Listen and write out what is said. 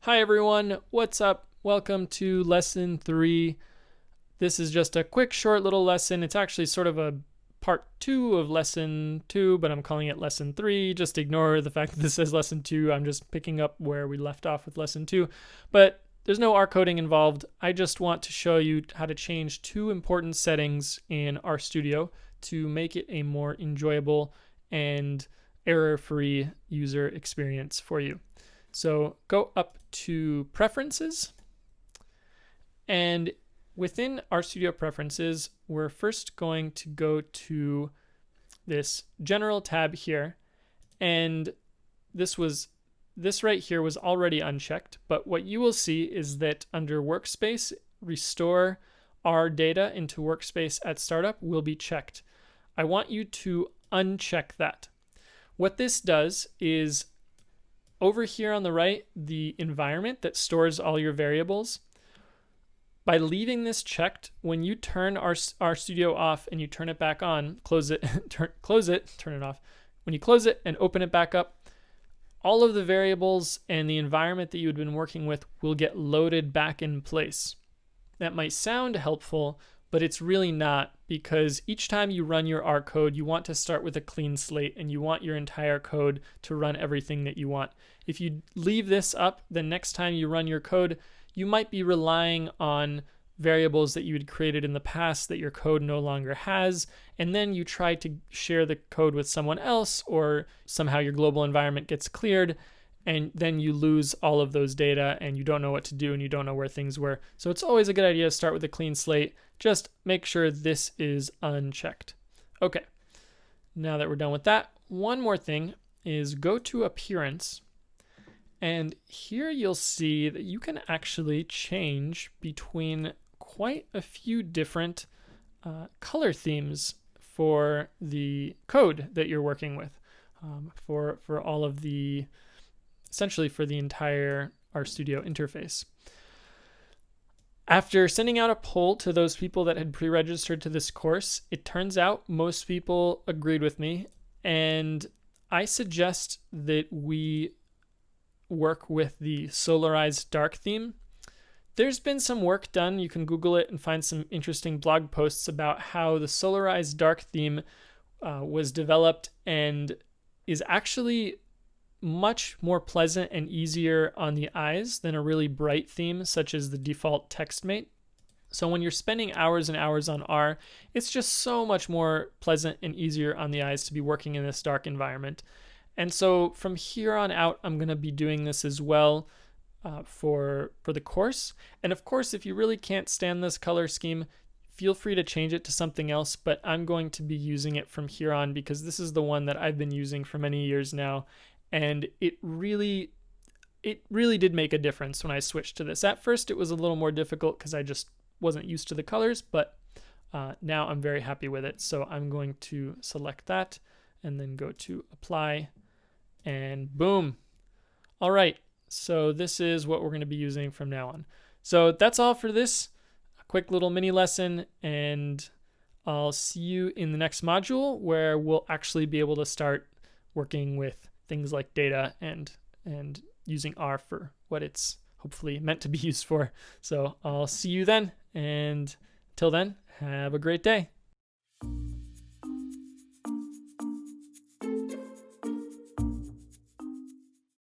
Hi everyone, what's up? Welcome to lesson 3. This is just a quick short little lesson. It's actually sort of a part 2 of lesson 2, but I'm calling it lesson 3. Just ignore the fact that this says lesson 2. I'm just picking up where we left off with lesson 2. But there's no R coding involved. I just want to show you how to change 2 important settings in RStudio to make it a more enjoyable and error-free user experience for you. So go up to Preferences, and within RStudio Preferences, we're first going to go to this General tab here, and this right here was already unchecked, but what you will see is that under Workspace, Restore R data into Workspace at startup will be checked. I want you to uncheck that. What this does is, over here on the right, the environment that stores all your variables, by leaving this checked, when you turn RStudio off and you turn it back on, close it, turn it off. When you close it and open it back up, all of the variables and the environment that you had been working with will get loaded back in place. That might sound helpful, but it's really not, because each time you run your R code, you want to start with a clean slate and you want your entire code to run everything that you want. If you leave this up, then next time you run your code, you might be relying on variables that you had created in the past that your code no longer has, and then you try to share the code with someone else, or somehow your global environment gets cleared, and then you lose all of those data and you don't know what to do and you don't know where things were. So it's always a good idea to start with a clean slate. Just make sure this is unchecked. Okay, now that we're done with that, one more thing is go to Appearance, and here you'll see that you can actually change between quite a few different color themes for the code that you're working with, for all of the, essentially for the entire RStudio interface. After sending out a poll to those people that had pre-registered to this course, it turns out most people agreed with me, and I suggest that we work with the Solarized Dark theme. There's been some work done. You can Google it and find some interesting blog posts about how the Solarized Dark theme was developed and is actually much more pleasant and easier on the eyes than a really bright theme such as the default TextMate. So when you're spending hours and hours on R, it's just so much more pleasant and easier on the eyes to be working in this dark environment. And so from here on out, I'm going to be doing this as well for the course. And of course, if you really can't stand this color scheme, feel free to change it to something else, but I'm going to be using it from here on because this is the one that I've been using for many years now. And it really did make a difference when I switched to this. At first, it was a little more difficult because I just wasn't used to the colors, but now I'm very happy with it. So I'm going to select that and then go to Apply, and boom. All right, so this is what we're going to be using from now on. So that's all for this quick little mini lesson, and I'll see you in the next module where we'll actually be able to start working with things like data and using R for what it's hopefully meant to be used for. So I'll see you then, and till then, have a great day.